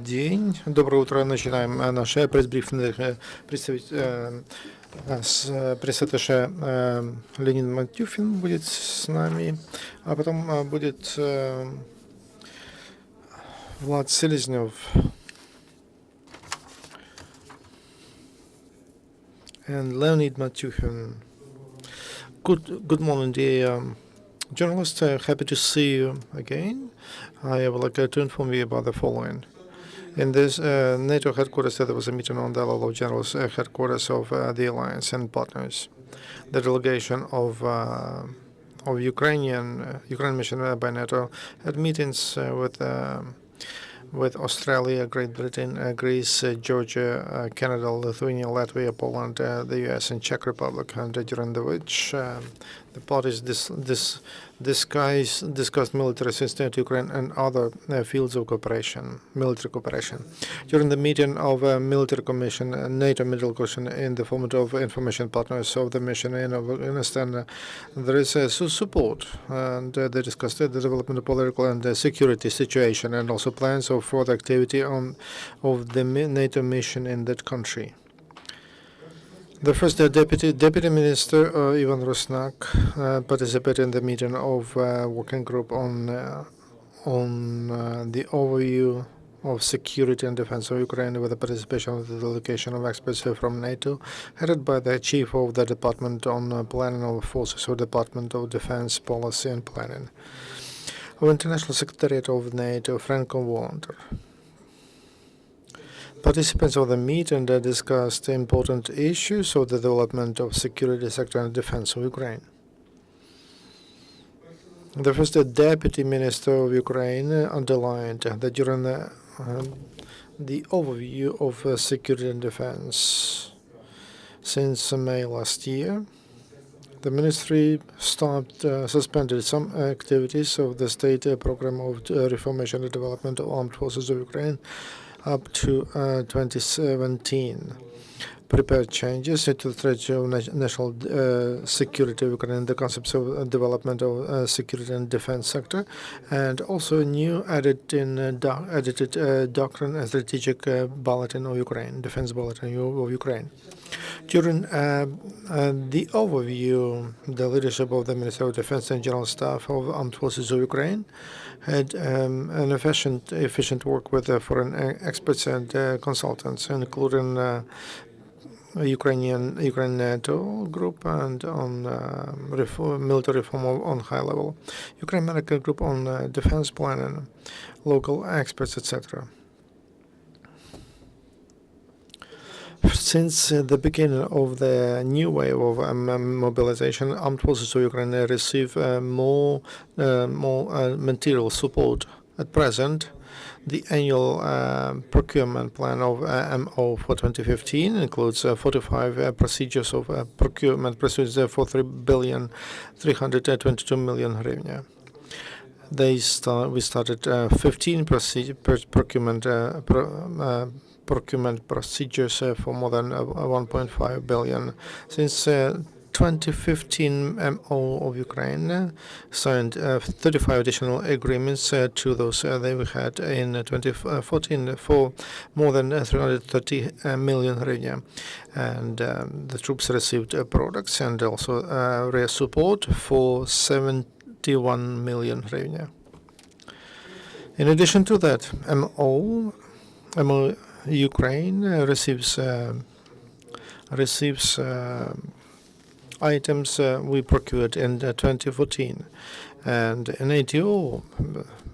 день. Доброе утро. Начинаем наш пресс-брифинг. Пресс-атташе Leonid Matyukhin будет с нами, а потом будет Vlad Seleznyov. And Leonid Matyukhin. Good morning, dear journalists. Happy to see you again. I would like to inform you about the following. In this NATO headquarters, there was a meeting on the level of generals headquarters of the alliance and partners. The delegation of Ukrainian mission by NATO had meetings with Australia, Great Britain, Greece, Georgia, Canada, Lithuania, Latvia, Poland, the US, and Czech Republic, and during which the parties discussed military assistance to Ukraine and other fields of military cooperation. During the meeting of Military Commission, NATO Middle Commission, in the format of information partners of the mission in Afghanistan, there is support, and they discussed the development of political and security situation, and also plans of further activity of the NATO mission in that country. The first Deputy Minister Ivan Rusnak participated in the meeting of working group on the overview of security and defense of Ukraine, with the participation of the delegation of experts from NATO, headed by the chief of the Department on Planning of Forces, or Department of Defense Policy and Planning, of International Secretariat of NATO, Franco Wander. Participants of the meeting discussed important issues of the development of security sector and defense of Ukraine. The first Deputy Minister of Ukraine underlined that during the overview of security and defense since May last year, the ministry suspended some activities of the state program of reformation and development of armed forces of Ukraine up to 2017. Prepared changes to the strategy of national security of Ukraine, the concepts of development of security and defense sector, and also new edited doctrine and strategic bulletin of Ukraine, defense bulletin of Ukraine. During the overview, the leadership of the Ministry of Defense and General Staff of Armed Forces of Ukraine had an efficient work with foreign experts and consultants, including Ukraine NATO group, and on military reform on high level, Ukraine American group on defense planning, local experts, etc. Since the beginning of the new wave of mobilization, armed forces of Ukraine receive more material support. At present, the annual procurement plan of MO for 2015 includes 45 procedures of procurement procedures for 3,322 million hryvnia. We started 15 procurement procedures for more than 1.5 billion. Since 2015, MO of Ukraine signed 35 additional agreements to those they had in 2014 for more than 330 million hryvnia. And the troops received products and also support for 71 million hryvnia. In addition to that, MO Ukraine receives items we procured in 2014, and in ATO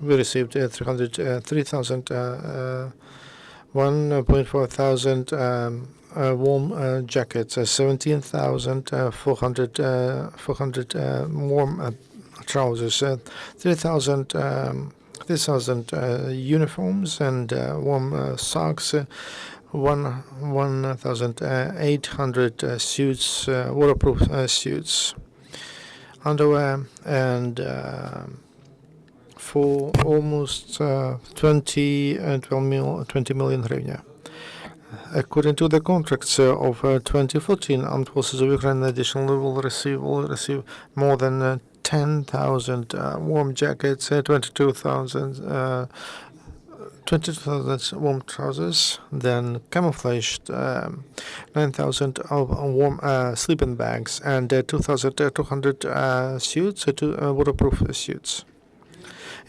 we received 3,000, 1.4 thousand warm jackets, 17,400 warm trousers, 3,000 uniforms and warm socks, 1,800 suits, waterproof suits, underwear, and for almost 20 million hryvnia. According to the contracts of 2014, Armed Forces of Ukraine additionally will receive more than 10,000 warm jackets, 22,000 22,000 warm trousers, then camouflaged 9,000 of warm sleeping bags, and 2,200 suits, waterproof suits.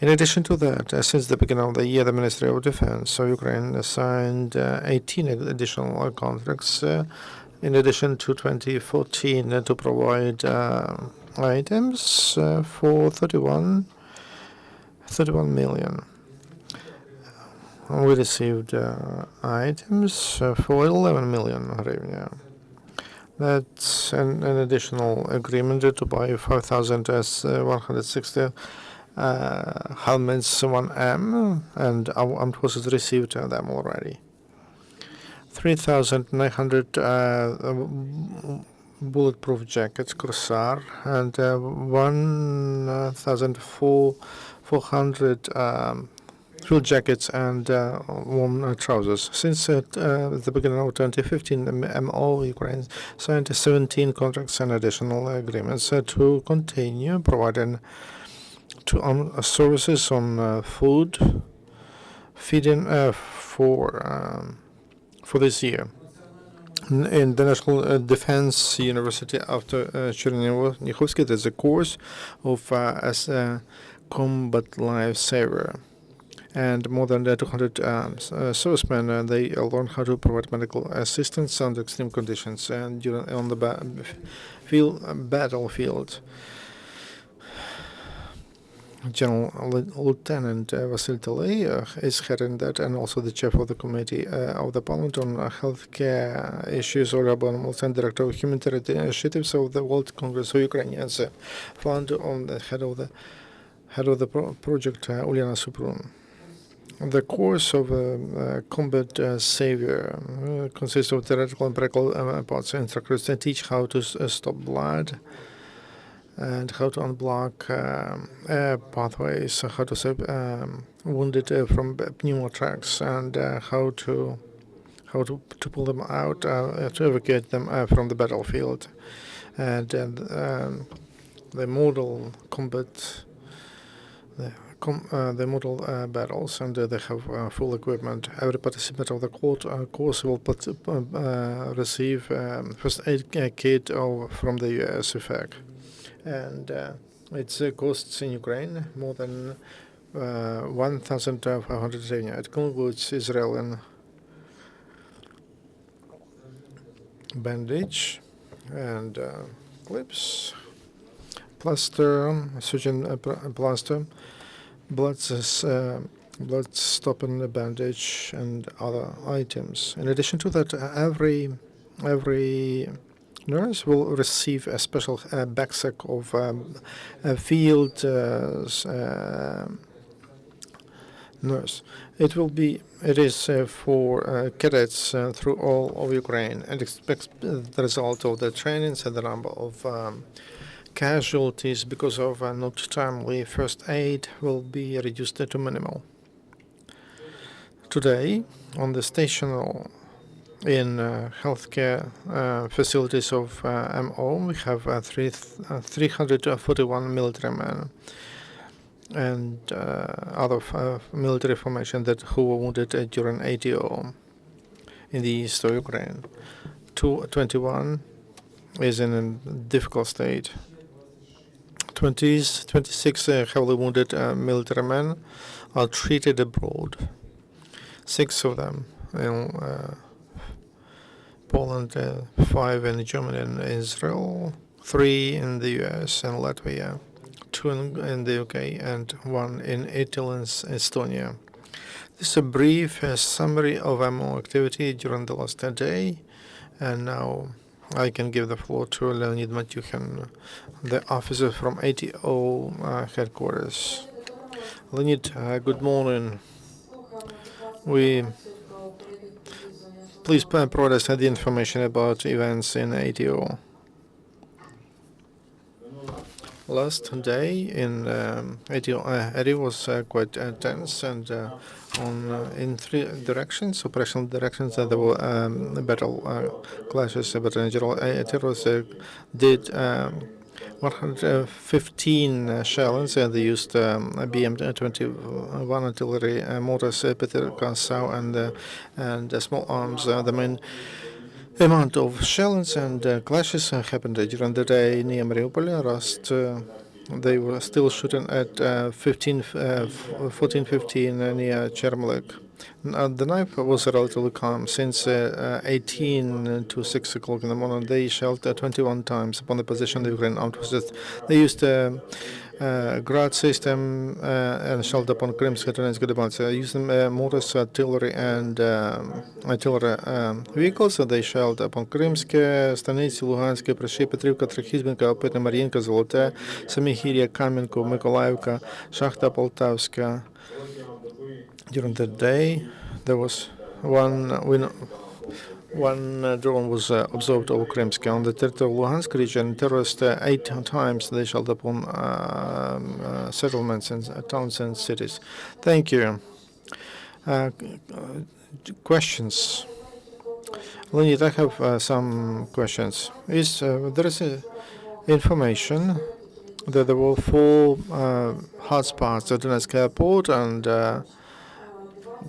In addition to that, since the beginning of the year, the Ministry of Defense of Ukraine signed 18 additional contracts, in addition to 2014, to provide items for 31 million. We received items for 11 million hryvnia. That's an additional agreement to buy 5,160 helmets 1M, and our armed forces received them already. 3,900 bulletproof jackets, Corsar, and 1,400 field jackets and warm trousers. Since the beginning of 2015, MO Ukraine signed 17 contracts and additional agreements to continue providing services on food, feeding for this year. In the National Defense University after Chernihiv, there's a course of as a combat lifesaver. And more than 200 servicemen, they learn how to provide medical assistance under extreme conditions and on the battlefield. General Lieutenant Vasil Talay is heading that, and also the chair of the committee of the parliament on healthcare issues, Olga Bonamolts, and director of humanitarian initiatives of the World Congress of Ukrainians, founder on the head of the project, Uliana Suprun. The course of combat savior consists of theoretical and practical parts. Instructors teach how to stop blood and how to unblock pathways, how to save wounded from pneumotracks, and how to pull them out, to evacuate them from the battlefield. And the model combat, the model battles, and they have full equipment. Every participant of the course will receive first aid kit from the US effect. And its costs in Ukraine more than 1,500 hryvnia. It includes Israeli bandage and clips, plaster, surgeon plaster, blood-stopping bandage, and other items. In addition to that, every nurse will receive a special backpack of field nurse. It is for cadets through all of Ukraine, and expects the result of the trainings and the number of casualties because of not timely first aid will be reduced to minimal. Today, on the station in healthcare facilities of MO, we have 341 military men and other military formation who were wounded during ATO in the east of Ukraine. 21 is in a difficult state. 26 heavily wounded military men are treated abroad. 6 of them in Poland, 5 in Germany and Israel, 3 in the US and Latvia, 2 in the UK, and 1 in Italy and Estonia. This is a brief summary of MO activity during the last day, and now I can give the floor to Leonid Matyukhin, the officer from ATO headquarters. Leonid, good morning. Please provide us the information about events in ATO. Last day in ATO area was quite tense, and in 3 directions, operational directions, there were battle clashes. But in general, terrorists did 115 shells. They used BM-21 artillery mortars, Peter Kassau, and small arms. The main amount of shells and clashes happened during the day near Mariupol. They were still shooting at 14:15 near Chermolek. The night was relatively calm. Since 18 to 6 o'clock in the morning, they shelled 21 times upon the position of the Ukrainian Armed Forces. They used Grad system and shelled upon Krymsk and Donetsk departments. Using mortars, artillery, and artillery vehicles. They shelled upon Krymsk, Stanitsi, Luhansk, Prashy, Petrivka, Trохizbenka, Opitne, Mariinka, Zolote, Samihirya, Kamenko, Mykolaiivka, Shakhta, Poltavska. During the day, there was one drone was observed over Krymsk. On the territory of Luhansk region, terrorists 8 times they shelled upon settlements and towns and cities. Thank you. Questions? Leonid, I have some questions. There is information that there were 4 hotspots at Donetsk airport and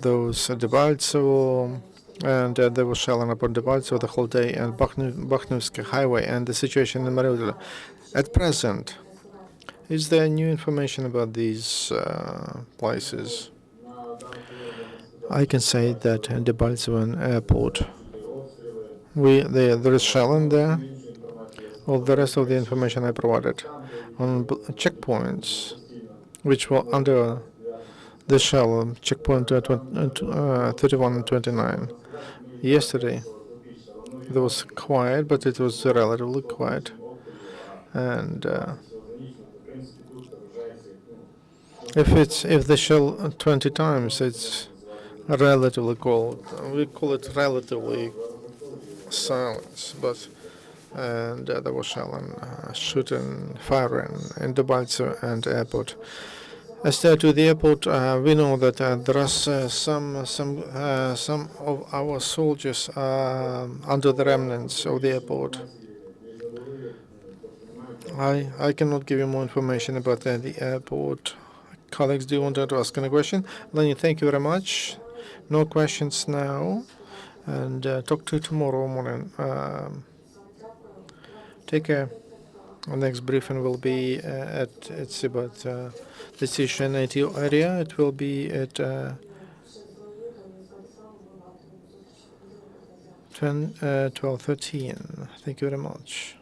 those Debaltsevo, and they were shelling upon Debaltsevo the whole day, and Bakhmutsk highway, and the situation in Mariupol. At present, is there new information about these places? I can say that at Debaltsevo airport, there is shelling there. All the rest of the information I provided on checkpoints, which were under the shell, checkpoint 31 and 29. Yesterday, it was quiet, but it was relatively quiet. And if they shell 20 times, it's relatively cold. We call it relatively silence, but there was shelling, shooting, firing in Debaltsevo and airport. As to the airport, we know that there are some of our soldiers under the remnants of the airport. I cannot give you more information about the airport. Colleagues, do you want to ask any question? Leonid, thank you very much. No questions now, and talk to you tomorrow morning. Take care. Our next briefing will be it's about this issue in ATO area. It will be at 12:13. Thank you very much.